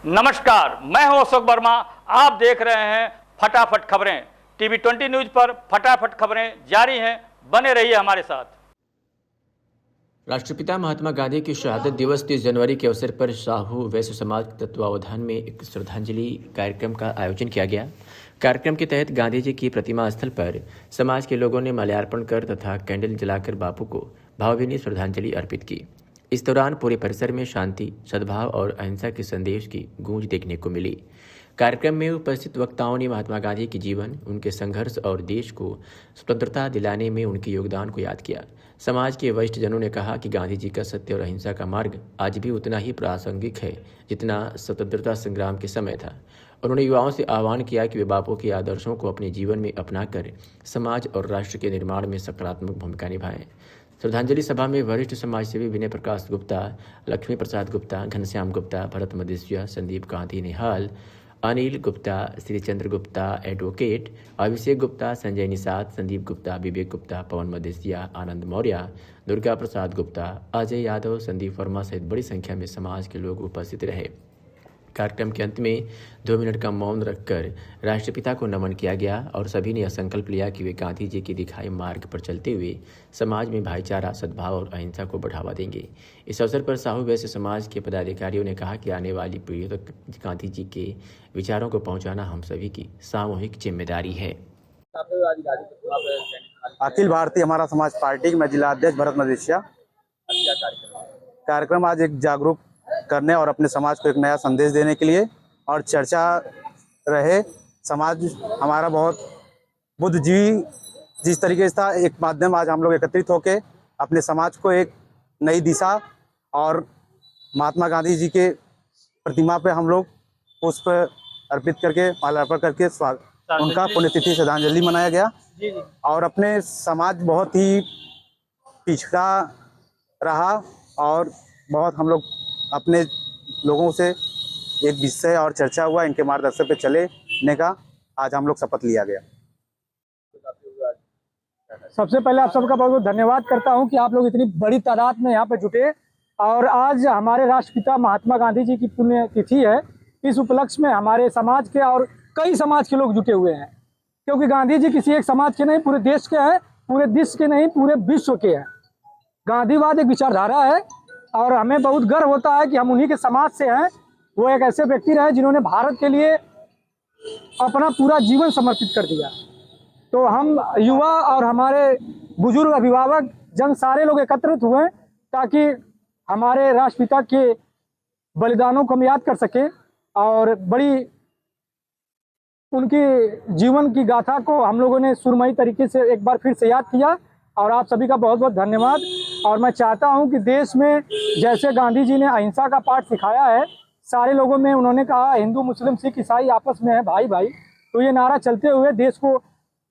नमस्कार, मैं हूं अशोक वर्मा। आप देख रहे हैं फटाफट खबरें। टीवी 20 न्यूज पर फटाफट खबरें जारी हैं, बने रहिए हमारे साथ। राष्ट्रपिता महात्मा गांधी की शहादत दिवस 30 जनवरी के अवसर पर साहू वैश्य समाज के तत्वावधान में एक श्रद्धांजलि कार्यक्रम का आयोजन किया गया। कार्यक्रम के तहत गांधी जी की प्रतिमा स्थल पर समाज के लोगों ने माल्यार्पण कर तथा कैंडल जलाकर बापू को भावभीनी श्रद्धांजलि अर्पित की। इस दौरान पूरे परिसर में शांति, सद्भाव और अहिंसा के संदेश की गूंज देखने को मिली। कार्यक्रम में उपस्थित वक्ताओं ने महात्मा गांधी के जीवन, उनके संघर्ष और देश को स्वतंत्रता दिलाने में उनके योगदान को याद किया। समाज के वरिष्ठ जनों ने कहा कि गांधी जी का सत्य और अहिंसा का मार्ग आज भी उतना ही प्रासंगिक है जितना स्वतंत्रता संग्राम के समय था। उन्होंने युवाओं से आह्वान किया कि वे बापू के आदर्शों को अपने जीवन में अपनाकर समाज और राष्ट्र के निर्माण में सकारात्मक भूमिका निभाएं। श्रद्धांजलि सभा में वरिष्ठ समाजसेवी विनय प्रकाश गुप्ता, लक्ष्मी प्रसाद गुप्ता, घनश्याम गुप्ता, भरत मदेशिया, संदीप गांधी निहाल, अनिल गुप्ता, श्रीचंद्र गुप्ता, एडवोकेट अभिषेक गुप्ता, संजय निषाद, संदीप गुप्ता, विवेक गुप्ता, पवन मदेशिया, आनंद मौर्य, दुर्गा प्रसाद गुप्ता, अजय यादव, संदीप वर्मा सहित बड़ी संख्या में समाज के लोग उपस्थित रहे। कार्यक्रम के अंत में 2 मिनट का मौन रखकर राष्ट्रपिता को नमन किया गया और सभी ने यह संकल्प लिया कि वे गांधी जी के दिखाए मार्ग पर चलते हुए समाज में भाईचारा, सद्भाव और अहिंसा को बढ़ावा देंगे। इस अवसर पर साहू वैश्य समाज के पदाधिकारियों ने कहा कि आने वाली पीढ़ियों तक गांधी जी के विचारों को पहुंचाना हम सभी की सामूहिक जिम्मेदारी है। अखिल भारतीय हमारा समाज पार्टी में जिला अध्यक्ष भरत मदेशिया। कार्यक्रम आज एक जागरूक करने और अपने समाज को एक नया संदेश देने के लिए और चर्चा रहे। समाज हमारा बहुत बुद्धिजीवी जिस तरीके से था, एक माध्यम आज हम लोग एकत्रित होकर अपने समाज को एक नई दिशा और महात्मा गांधी जी के प्रतिमा पे हम लोग पुष्प अर्पित करके, माल्यार्पण करके उनका पुण्यतिथि श्रद्धांजलि मनाया गया। और अपने समाज बहुत ही पिछड़ा रहा और बहुत हम लोग अपने लोगों से एक विषय और चर्चा हुआ, इनके मार्गदर्शन पे चलने का आज हम लोग शपथ लिया गया। सबसे पहले आप सबका बहुत बहुत धन्यवाद करता हूं कि आप लोग इतनी बड़ी तादाद में यहाँ पे जुटे और आज हमारे राष्ट्रपिता महात्मा गांधी जी की पुण्यतिथि है। इस उपलक्ष्य में हमारे समाज के और कई समाज के लोग जुटे हुए हैं, क्योंकि गांधी जी किसी एक समाज के नहीं, पूरे देश के हैं, पूरे देश के नहीं, पूरे विश्व के हैं। गांधीवाद एक विचारधारा है और हमें बहुत गर्व होता है कि हम उन्हीं के समाज से हैं। वो एक ऐसे व्यक्ति रहे जिन्होंने भारत के लिए अपना पूरा जीवन समर्पित कर दिया। तो हम युवा और हमारे बुजुर्ग, अभिभावक जन सारे लोग एकत्रित हुए ताकि हमारे राष्ट्रपिता के बलिदानों को हम याद कर सकें और बड़ी उनकी जीवन की गाथा को हम लोगों ने सुरमई तरीके से एक बार फिर से याद किया। और आप सभी का बहुत बहुत धन्यवाद। और मैं चाहता हूं कि देश में जैसे गांधी जी ने अहिंसा का पाठ सिखाया है सारे लोगों में, उन्होंने कहा हिंदू, मुस्लिम, सिख, ईसाई आपस में है भाई भाई, तो ये नारा चलते हुए देश को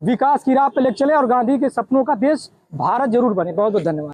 विकास की राह पर ले चले और गांधी के सपनों का देश भारत जरूर बने। बहुत बहुत धन्यवाद।